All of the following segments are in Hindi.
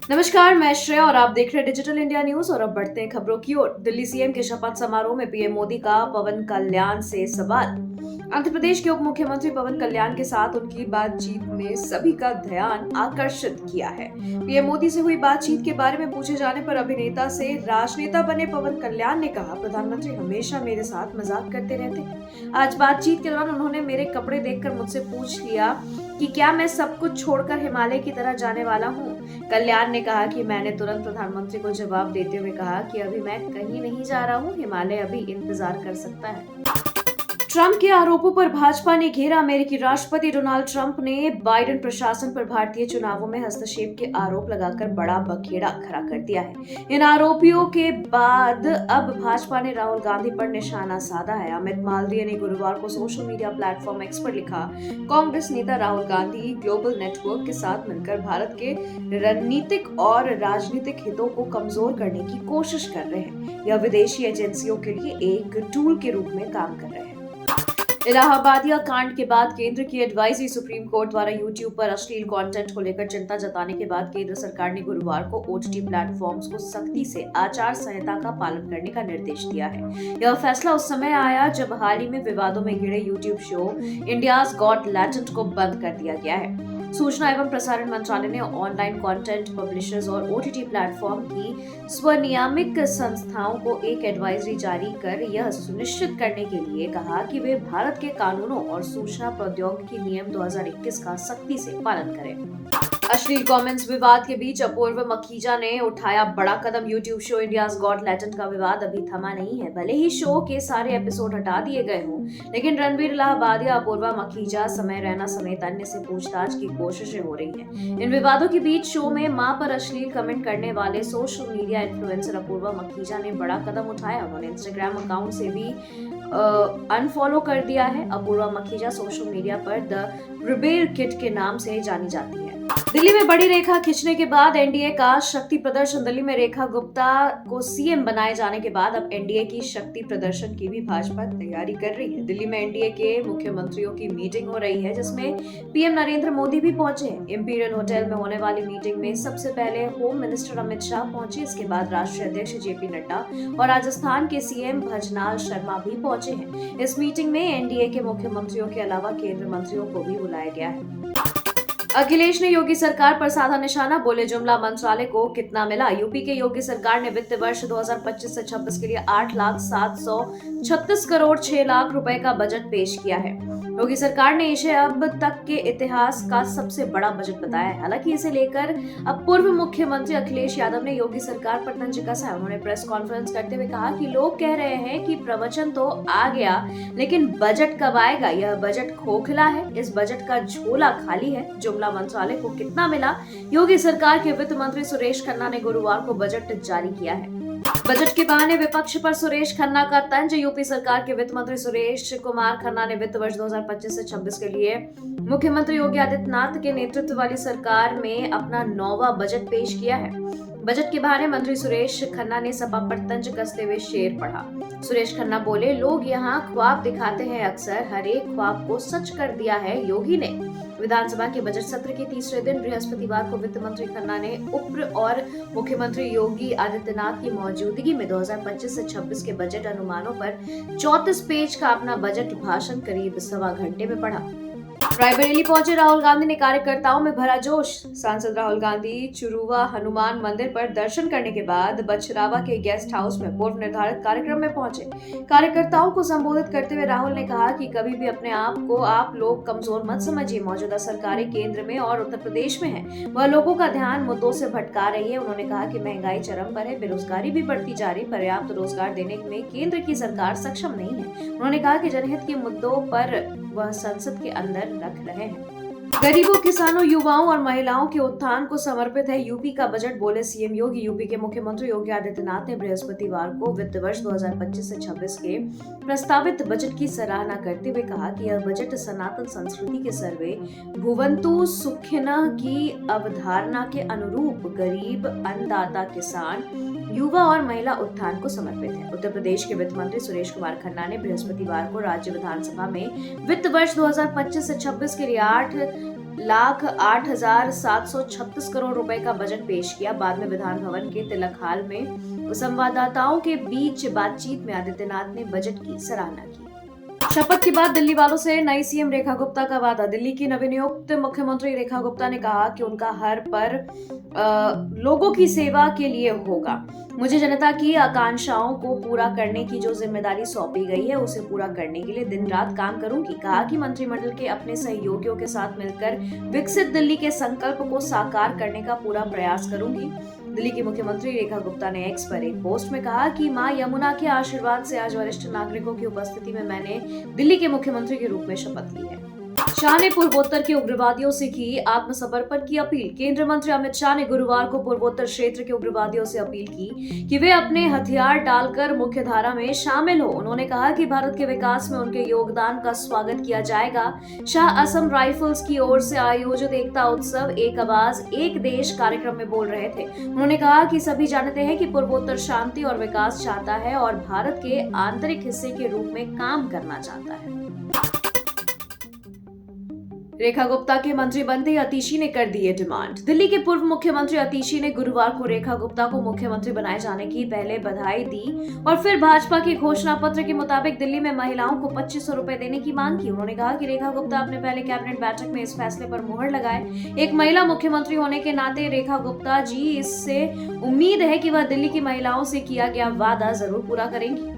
नमस्कार, मैं श्रेया और आप देख रहे हैं डिजिटल इंडिया न्यूज। और अब बढ़ते हैं खबरों की ओर। दिल्ली सीएम के शपथ समारोह में पीएम मोदी का पवन कल्याण से सवाल। आंध्र प्रदेश के उप मुख्यमंत्री पवन कल्याण के साथ उनकी बातचीत में सभी का ध्यान आकर्षित किया है। पीएम मोदी से हुई बातचीत के बारे में पूछे जाने पर अभिनेता से राजनेता बने पवन कल्याण ने कहा, प्रधानमंत्री हमेशा मेरे साथ मजाक करते रहते हैं। आज बातचीत के दौरान उन्होंने मेरे कपड़े देखकर मुझसे पूछ लिया कि क्या मैं सब कुछ छोड़कर हिमालय की तरह जाने वाला हूँ। कल्याण ने कहा कि मैंने तुरंत प्रधानमंत्री को जवाब देते हुए कहा कि अभी मैं कहीं नहीं जा रहा हूँ, हिमालय अभी इंतजार कर सकता है। ट्रंप के आरोपों पर भाजपा ने घेरा। अमेरिकी राष्ट्रपति डोनाल्ड ट्रंप ने बाइडेन प्रशासन पर भारतीय चुनावों में हस्तक्षेप के आरोप लगाकर बड़ा बखेड़ा खड़ा कर दिया है। इन आरोपों के बाद अब भाजपा ने राहुल गांधी पर निशाना साधा है। अमित मालवीय ने गुरुवार को सोशल मीडिया प्लेटफॉर्म एक्स पर लिखा, कांग्रेस नेता राहुल गांधी ग्लोबल नेटवर्क के साथ मिलकर भारत के रणनीतिक और राजनीतिक हितों को कमजोर करने की कोशिश कर रहे हैं। यह विदेशी एजेंसियों के लिए एक टूल के रूप में काम कर रहे हैं। इलाहाबादिया कांड के बाद केंद्र की एडवाइजरी सुप्रीम कोर्ट द्वारा यूट्यूब पर अश्लील कंटेंट को लेकर चिंता जताने के बाद केंद्र सरकार ने गुरुवार को ओटीटी प्लेटफॉर्म्स को सख्ती से आचार संहिता का पालन करने का निर्देश दिया है। यह फैसला उस समय आया जब हाल ही में विवादों में घिरे YouTube show India's Got talent को बंद कर दिया गया है। सूचना एवं प्रसारण मंत्रालय ने ऑनलाइन कंटेंट पब्लिशर्स और ओटीटी प्लेटफॉर्म की स्वनियामिक संस्थाओं को एक एडवाइजरी जारी कर यह सुनिश्चित करने के लिए कहा कि वे भारत के कानूनों और सूचना प्रौद्योगिकी नियम 2021 का सख्ती से पालन करें। अश्लील कमेंट्स विवाद के बीच अपूर्व मखीजा ने उठाया बड़ा कदम। YouTube show India's Got Talent का विवाद अभी थमा नहीं है। भले ही शो के सारे एपिसोड हटा दिए गए हों, लेकिन रणवीर इलाहाबादिया, अपूर्वा मखीजा, समय रैना समेत अन्य से पूछताछ की कोशिशें हो रही हैं। इन विवादों के बीच शो में मां पर अश्लील कमेंट करने वाले social media influencer Apoorva Makhija ने बड़ा कदम उठाया। उन्होंने इंस्टाग्राम अकाउंट से भी अनफॉलो कर दिया है। अपूर्वा मखीजा सोशल मीडिया पर द रिबेल किट के नाम से जानी जाती है। दिल्ली में बड़ी रेखा खींचने के बाद एनडीए का शक्ति प्रदर्शन। दिल्ली में रेखा गुप्ता को सीएम बनाए जाने के बाद अब एनडीए की शक्ति प्रदर्शन की भी भाजपा तैयारी कर रही है। दिल्ली में एनडीए के मुख्यमंत्रियों की मीटिंग हो रही है, जिसमें पीएम नरेंद्र मोदी भी पहुंचे हैं। इंपीरियल होटल में होने वाली मीटिंग में सबसे पहले होम मिनिस्टर अमित शाह पहुंचे। इसके बाद राष्ट्रीय अध्यक्ष जेपी नड्डा और राजस्थान के सीएम भजनाल शर्मा भी पहुंचे हैं। इस मीटिंग में एनडीए के मुख्यमंत्रियों के अलावा केंद्रीय मंत्रियों को भी बुलाया गया है। अखिलेश ने योगी सरकार पर साधा निशाना, बोले जुमला मंत्रालय को कितना मिला। यूपी के योगी सरकार ने वित्त वर्ष 2025 से 26 के लिए 8,736 करोड़ 6 लाख रुपए का बजट पेश किया है। योगी सरकार ने इसे अब तक के इतिहास का सबसे बड़ा बजट बताया है। हालांकि इसे लेकर अब पूर्व मुख्यमंत्री अखिलेश यादव ने योगी सरकार पर तंज कसा है। उन्होंने प्रेस कॉन्फ्रेंस करते हुए कहा कि लोग कह रहे हैं कि प्रवचन तो आ गया, लेकिन बजट कब आएगा। यह बजट खोखला है, इस बजट का झोला खाली है। जुमला मंत्रालय को कितना मिला। योगी सरकार के वित्त मंत्री सुरेश खन्ना ने गुरुवार को बजट जारी किया है। बजट के बहाने विपक्ष पर सुरेश खन्ना का तंज। यूपी सरकार के वित्त मंत्री सुरेश कुमार खन्ना ने वित्त वर्ष 2025 से 26 के लिए मुख्यमंत्री योगी आदित्यनाथ के नेतृत्व वाली सरकार में अपना 9वां बजट पेश किया है। बजट के बहाने मंत्री सुरेश खन्ना ने सपा पर तंज कसते हुए शेर पढ़ा। सुरेश खन्ना बोले, लोग यहाँ ख्वाब दिखाते हैं, अक्सर हर एक ख्वाब को सच कर दिया है योगी ने। विधानसभा के बजट सत्र के तीसरे दिन बृहस्पतिवार को वित्त मंत्री खन्ना ने उप्र और मुख्यमंत्री योगी आदित्यनाथ की मौजूदगी में 2025 से 26 के बजट अनुमानों पर 34 पेज का अपना बजट भाषण करीब सवा घंटे में पढ़ा। रायबरेली पहुंचे राहुल गांधी ने कार्यकर्ताओं में भरा जोश। सांसद राहुल गांधी चुरुवा हनुमान मंदिर पर दर्शन करने के बाद बछरावा के गेस्ट हाउस में पूर्व निर्धारित कार्यक्रम में पहुंचे। कार्यकर्ताओं को संबोधित करते हुए राहुल ने कहा कि कभी भी अपने आप को आप लोग कमजोर मत समझिए। मौजूदा सरकारें केंद्र में और उत्तर प्रदेश में है, वह लोगों का ध्यान मुद्दों से भटका रही है। उन्होंने कहा कि महंगाई चरम पर है, बेरोजगारी भी बढ़ती जा रही, पर्याप्त रोजगार देने में केंद्र की सरकार सक्षम नहीं है। उन्होंने कहा कि जनहित के मुद्दों पर वह संसद के अंदर रख रहे हैं। गरीबों, किसानों, युवाओं और महिलाओं के उत्थान को समर्पित है यूपी का बजट, बोले सीएम योगी। यूपी के मुख्यमंत्री योगी आदित्यनाथ ने बृहस्पतिवार को वित्त वर्ष 2025 से 26 के प्रस्तावित बजट की सराहना करते हुए कहा कि यह बजट सनातन संस्कृति के सर्वे भुवंतु सुखिनः की अवधारणा के अनुरूप गरीब, अन्नदाता, किसान, युवा और महिला उत्थान को समर्पित है। उत्तर प्रदेश के वित्त मंत्री सुरेश कुमार खन्ना ने बृहस्पतिवार को राज्य विधानसभा में वित्त वर्ष 2025 से 26 के लिए 1,08,736 करोड़ रुपए का बजट पेश किया। बाद में विधान भवन के तिलक हाल में संवाददाताओं के बीच बातचीत में आदित्यनाथ ने बजट की सराहना की। शपथ के बाद दिल्ली वालों से नई सीएम रेखा गुप्ता का वादा। दिल्ली की नवनियुक्त मुख्यमंत्री रेखा गुप्ता ने कहा कि उनका हर पर लोगों की सेवा के लिए होगा। मुझे जनता की आकांक्षाओं को पूरा करने की जो जिम्मेदारी सौंपी गई है उसे पूरा करने के लिए दिन रात काम करूंगी। कहा कि मंत्रिमंडल के अपने सहयोगियों के साथ मिलकर विकसित दिल्ली के संकल्प को साकार करने का पूरा प्रयास करूंगी। दिल्ली की मुख्यमंत्री रेखा गुप्ता ने एक्स पर एक पोस्ट में कहा कि मां यमुना के आशीर्वाद से आज वरिष्ठ नागरिकों की उपस्थिति में मैंने दिल्ली के मुख्यमंत्री के रूप में शपथ ली है। शाह ने पूर्वोत्तर के उग्रवादियों से की आत्मसमर्पण की अपील। केंद्रीय मंत्री अमित शाह ने गुरुवार को पूर्वोत्तर क्षेत्र के उग्रवादियों से अपील की कि वे अपने हथियार डालकर मुख्यधारा में शामिल हो। उन्होंने कहा कि भारत के विकास में उनके योगदान का स्वागत किया जाएगा। शाह असम राइफल्स की ओर से आयोजित एकता उत्सव एक आवाज एक देश कार्यक्रम में बोल रहे थे। उन्होंने कहा कि सभी जानते हैं कि पूर्वोत्तर शांति और विकास चाहता है और भारत के आंतरिक हिस्से के रूप में काम करना चाहता है। रेखा गुप्ता के मंत्री बनते ही अतीशी ने कर दी ये डिमांड। दिल्ली के पूर्व मुख्यमंत्री अतीशी ने गुरुवार को रेखा गुप्ता को मुख्यमंत्री बनाए जाने की पहले बधाई दी और फिर भाजपा के घोषणा पत्र के मुताबिक दिल्ली में महिलाओं को 2500 रुपए देने की मांग की। उन्होंने कहा कि रेखा गुप्ता अपने पहले कैबिनेट बैठक में इस फैसले पर मुहर लगाए। एक महिला मुख्यमंत्री होने के नाते रेखा गुप्ता जी इससे उम्मीद है कि वह दिल्ली की महिलाओं से किया गया वादा जरूर पूरा करेंगी।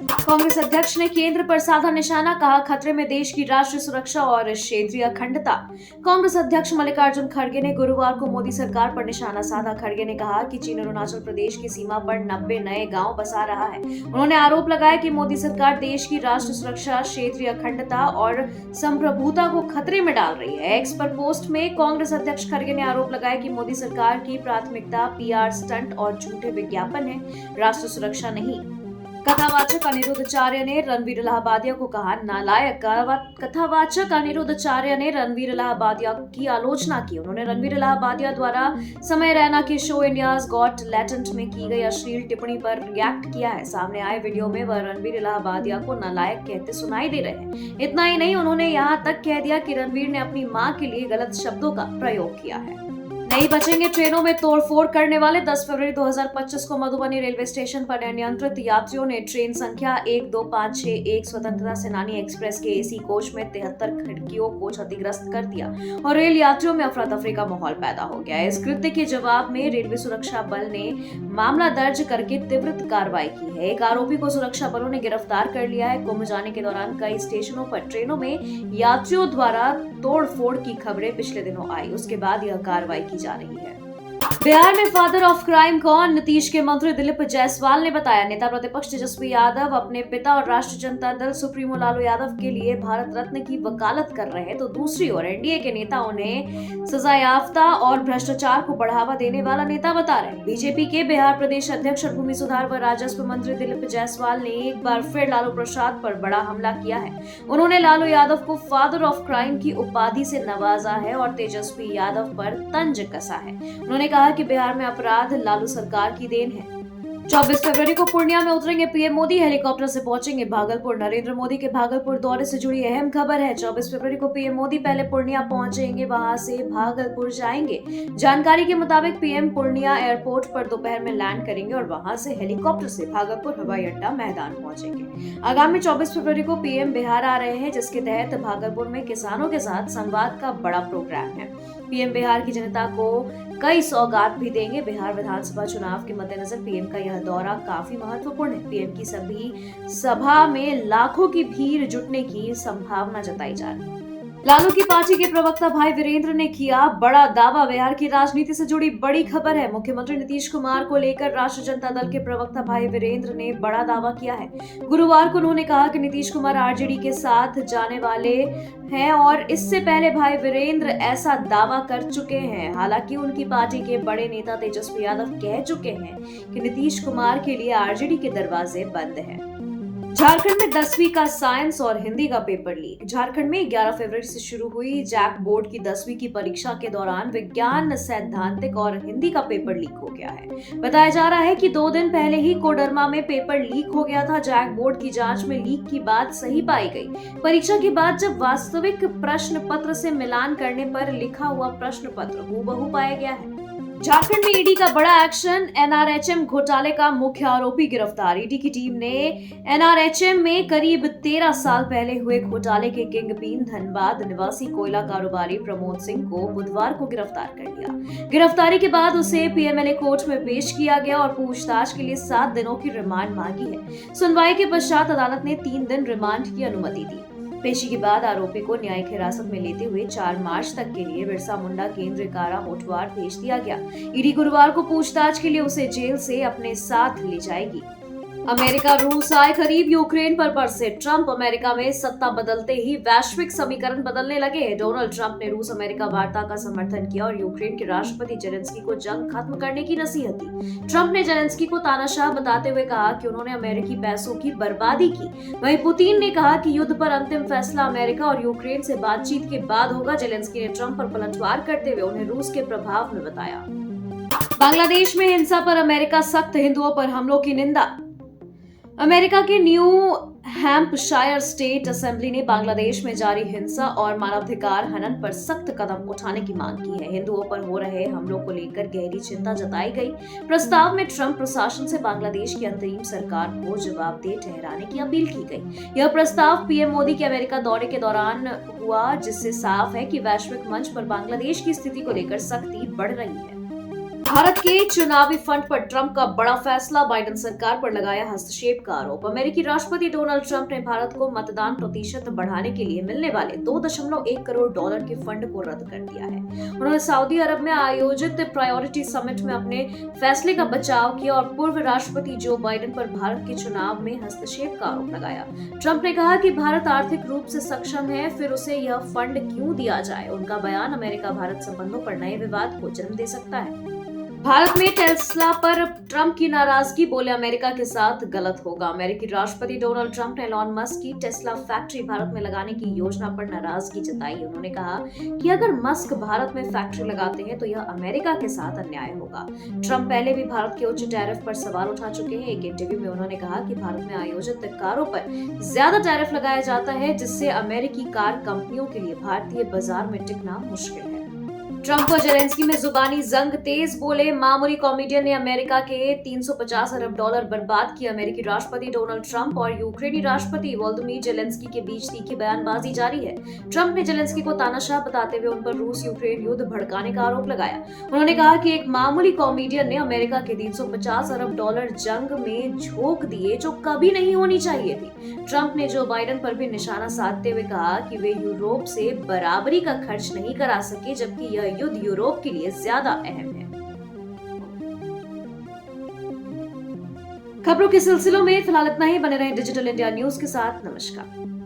कांग्रेस अध्यक्ष ने केंद्र पर साधा निशाना। कहा खतरे में देश की राष्ट्रीय सुरक्षा और क्षेत्रीय अखंडता। कांग्रेस अध्यक्ष मल्लिकार्जुन खड़गे ने गुरुवार को मोदी सरकार पर निशाना साधा। खड़गे ने कहा कि चीन अरुणाचल प्रदेश की सीमा पर 90 नए गांव बसा रहा है। उन्होंने आरोप लगाया कि मोदी सरकार देश की राष्ट्रीय सुरक्षा, क्षेत्रीय अखंडता और संप्रभुता को खतरे में डाल रही है। एक्स पर पोस्ट में कांग्रेस अध्यक्ष खड़गे ने आरोप लगाया कि मोदी सरकार की प्राथमिकता पीआर स्टंट और झूठे विज्ञापन है, राष्ट्रीय सुरक्षा नहीं। कथावाचक अनिरुद्ध आचार्य ने रणवीर इलाहाबादिया को कहा नालायक। कथावाचक अनिरुद्ध आचार्य ने रणवीर इलाहाबादिया की आलोचना की। उन्होंने रणवीर इलाहाबादिया द्वारा समय रैना के शो इंडियाज गॉट टैलेंट में की गई अश्लील टिप्पणी पर रिएक्ट किया है। सामने आए वीडियो में वह रणवीर इलाहाबादिया को नालायक कहते सुनाई दे रहे हैं। इतना ही नहीं, उन्होंने यहाँ तक कह दिया कि रणवीर ने अपनी मां के लिए गलत शब्दों का प्रयोग किया है। नहीं बचेंगे ट्रेनों में तोड़फोड़ करने वाले। 10 फरवरी 2025 को मधुबनी रेलवे स्टेशन पर अनियंत्रित यात्रियों ने ट्रेन संख्या 12561 स्वतंत्रता सेनानी एक्सप्रेस के एसी कोच में 73 खिड़कियों को क्षतिग्रस्त कर दिया और रेल यात्रियों में अफरा तफरी का माहौल पैदा हो गया। इस कृत्य के जवाब में रेलवे सुरक्षा बल ने मामला दर्ज करके तीव्र कार्रवाई की है। एक आरोपी को सुरक्षा बलों ने गिरफ्तार कर लिया है। कुंभ जाने के दौरान कई स्टेशनों पर ट्रेनों में यात्रियों द्वारा तोड़फोड़ की खबरें पिछले दिनों आई, उसके बाद यह कार्रवाई की जा रही है। बिहार में फादर ऑफ क्राइम कौन? नीतीश के मंत्री दिलीप जायसवाल ने बताया। नेता प्रतिपक्ष तेजस्वी यादव अपने पिता और राष्ट्रीय जनता दल सुप्रीमो लालू यादव के लिए भारत रत्न की वकालत कर रहे हैं, तो दूसरी ओर एनडीए के नेता उन्हें सजायाफ्ता और भ्रष्टाचार को बढ़ावा देने वाला नेता बता रहे हैं। बीजेपी के बिहार प्रदेश अध्यक्ष और भूमि सुधार व राजस्व मंत्री दिलीप जायसवाल ने एक बार फिर लालू प्रसाद पर बड़ा हमला किया है। उन्होंने लालू यादव को फादर ऑफ क्राइम की उपाधि से नवाजा है और तेजस्वी यादव पर तंज कसा है। उन्होंने कहा कि बिहार में अपराध लालू सरकार की देन है। 24 फरवरी को पूर्णिया में उतरेंगे पीएम मोदी। हेलीकॉप्टर से पहुंचेंगे भागलपुर। नरेंद्र मोदी के भागलपुर दौरे से जुड़ी अहम खबर है। 24 फरवरी को पीएम मोदी पहले पूर्णिया पहुंचेंगे, वहां से भागलपुर जाएंगे। जानकारी के मुताबिक पीएम पूर्णिया एयरपोर्ट पर दोपहर में लैंड करेंगे और वहां से हेलीकॉप्टर से भागलपुर हवाई अड्डा मैदान पहुंचेंगे। आगामी 24 फरवरी को पीएम बिहार आ रहे हैं, जिसके तहत भागलपुर में किसानों के साथ संवाद का बड़ा प्रोग्राम है। पीएम बिहार की जनता को कई सौगात भी देंगे। बिहार विधानसभा चुनाव के मद्देनजर पीएम का यह दौरा काफी महत्वपूर्ण है। पीएम की सभी सभा में लाखों की भीड़ जुटने की संभावना जताई जा रही है। लालू की पार्टी के प्रवक्ता भाई वीरेंद्र ने किया बड़ा दावा। बिहार की राजनीति से जुड़ी बड़ी खबर है। मुख्यमंत्री नीतीश कुमार को लेकर राष्ट्रीय जनता दल के प्रवक्ता भाई वीरेंद्र ने बड़ा दावा किया है। गुरुवार को उन्होंने कहा कि नीतीश कुमार आरजेडी के साथ जाने वाले हैं और इससे पहले भाई वीरेंद्र ऐसा दावा कर चुके हैं। हालांकि उनकी पार्टी के बड़े नेता तेजस्वी यादव कह चुके हैं कि नीतीश कुमार के लिए आरजेडी के दरवाजे बंद हैं। झारखंड में 10वीं का साइंस और हिंदी का पेपर लीक। झारखंड में 11 फरवरी से शुरू हुई जैक बोर्ड की 10वीं की परीक्षा के दौरान विज्ञान, सैद्धांतिक और हिंदी का पेपर लीक हो गया है। बताया जा रहा है कि 2 दिन पहले ही कोडरमा में पेपर लीक हो गया था। जैक बोर्ड की जांच में लीक की बात सही पाई गई। परीक्षा के बाद जब वास्तविक प्रश्न पत्र से मिलान करने पर लिखा हुआ प्रश्न पत्र हूबहू पाया गया है। झारखंड में ईडी का बड़ा एक्शन। एनआरएचएम घोटाले का मुख्य आरोपी गिरफ्तार। ईडी की टीम ने एनआरएचएम में करीब 13 साल पहले हुए घोटाले के किंगपिन धनबाद निवासी कोयला कारोबारी प्रमोद सिंह को बुधवार को गिरफ्तार कर लिया। गिरफ्तारी के बाद उसे पीएमएलए कोर्ट में पेश किया गया और पूछताछ के लिए 7 दिनों की रिमांड मांगी है। सुनवाई के पश्चात अदालत ने 3 दिन रिमांड की अनुमति दी। पेशी के बाद आरोपी को न्यायिक हिरासत में लेते हुए 4 मार्च तक के लिए बिरसा मुंडा केंद्रीय कारा होटवार भेज दिया गया। ईडी गुरुवार को पूछताछ के लिए उसे जेल से अपने साथ ले जाएगी। अमेरिका रूस आय खरीद यूक्रेन पर बरसे ट्रंप। अमेरिका में सत्ता बदलते ही वैश्विक समीकरण बदलने लगे हैं। डोनाल्ड ट्रंप ने रूस अमेरिका वार्ता का समर्थन किया और यूक्रेन के राष्ट्रपति जेलेंस्की को जंग खत्म करने की नसीहत दी। ट्रंप ने जेलेंस्की को तानाशाह बताते हुए कहा कि उन्होंने अमेरिकी पैसों की बर्बादी की। वहीं पुतिन ने कहा कि युद्ध पर अंतिम फैसला अमेरिका और यूक्रेन से बातचीत के बाद होगा। जेलेंस्की ने ट्रंप पर पलटवार करते हुए उन्हें रूस के प्रभाव में बताया। बांग्लादेश में हिंसा पर अमेरिका सख्त। हिंदुओं पर हमलों की निंदा। अमेरिका के न्यू हैम्पशायर स्टेट असेंबली ने बांग्लादेश में जारी हिंसा और मानवाधिकार हनन पर सख्त कदम उठाने की मांग की है। हिंदुओं पर हो रहे हमलों को लेकर गहरी चिंता जताई गई। प्रस्ताव में ट्रंप प्रशासन से बांग्लादेश की अंतरिम सरकार को जवाबदेह ठहराने की अपील की गई। यह प्रस्ताव पीएम मोदी के अमेरिका दौरे के दौरान हुआ, जिससे साफ है कि वैश्विक मंच पर बांग्लादेश की स्थिति को लेकर सख्ती बढ़ रही है। भारत के चुनावी फंड पर ट्रंप का बड़ा फैसला। बाइडेन सरकार पर लगाया हस्तक्षेप का आरोप। अमेरिकी राष्ट्रपति डोनाल्ड ट्रंप ने भारत को मतदान प्रतिशत बढ़ाने के लिए मिलने वाले $2.1 करोड़ के फंड को रद्द कर दिया है। उन्होंने सऊदी अरब में आयोजित प्रायोरिटी समिट में अपने फैसले का बचाव किया और पूर्व राष्ट्रपति जो बाइडेन पर भारत के चुनाव में हस्तक्षेप का आरोप लगाया। ट्रंप ने कहा कि भारत आर्थिक रूप से सक्षम है, फिर उसे यह फंड क्यों दिया जाए। उनका बयान अमेरिका भारत संबंधों पर नए विवाद को जन्म दे सकता है। भारत में टेस्ला पर ट्रंप की नाराजगी। बोले अमेरिका के साथ गलत होगा। अमेरिकी राष्ट्रपति डोनाल्ड ट्रंप ने एलॉन मस्क की टेस्ला फैक्ट्री भारत में लगाने की योजना पर नाराजगी जताई। उन्होंने कहा कि अगर मस्क भारत में फैक्ट्री लगाते हैं तो यह अमेरिका के साथ अन्याय होगा। ट्रंप पहले भी भारत के उच्च टैरिफ पर सवाल उठा चुके हैं। एक इंटरव्यू में उन्होंने कहा कि भारत में आयोजित कारों पर ज्यादा टैरिफ लगाया जाता है, जिससे अमेरिकी कार कंपनियों के लिए भारतीय बाजार में टिकना मुश्किल है। ट्रंप और जेलेंस्की में जुबानी जंग तेज। बोले मामूली कॉमेडियन ने अमेरिका के $350 अरब बर्बाद किए। अमेरिकी राष्ट्रपति डोनाल्ड ट्रंप और यूक्रेनी राष्ट्रपति वोलोदिमीर जेलेंस्की के बीच तीखी बयानबाजी जारी है। ट्रंप ने जेलेंस्की को तानाशाह बताते हुए उन पर रूस यूक्रेन युद्ध भड़काने का आरोप लगाया। उन्होंने कहा कि एक मामूली कॉमेडियन ने अमेरिका के $350 अरब जंग में झोंक दिए, जो कभी नहीं होनी चाहिए थी। ट्रंप ने जो बाइडेन पर भी निशाना साधते हुए कहा कि वे यूरोप से बराबरी का खर्च नहीं करा सके, जबकि यह युद्ध यूरोप के लिए ज्यादा अहम है। खबरों के सिलसिलों में फिलहाल इतना ही। बने रहें डिजिटल इंडिया न्यूज के साथ। नमस्कार।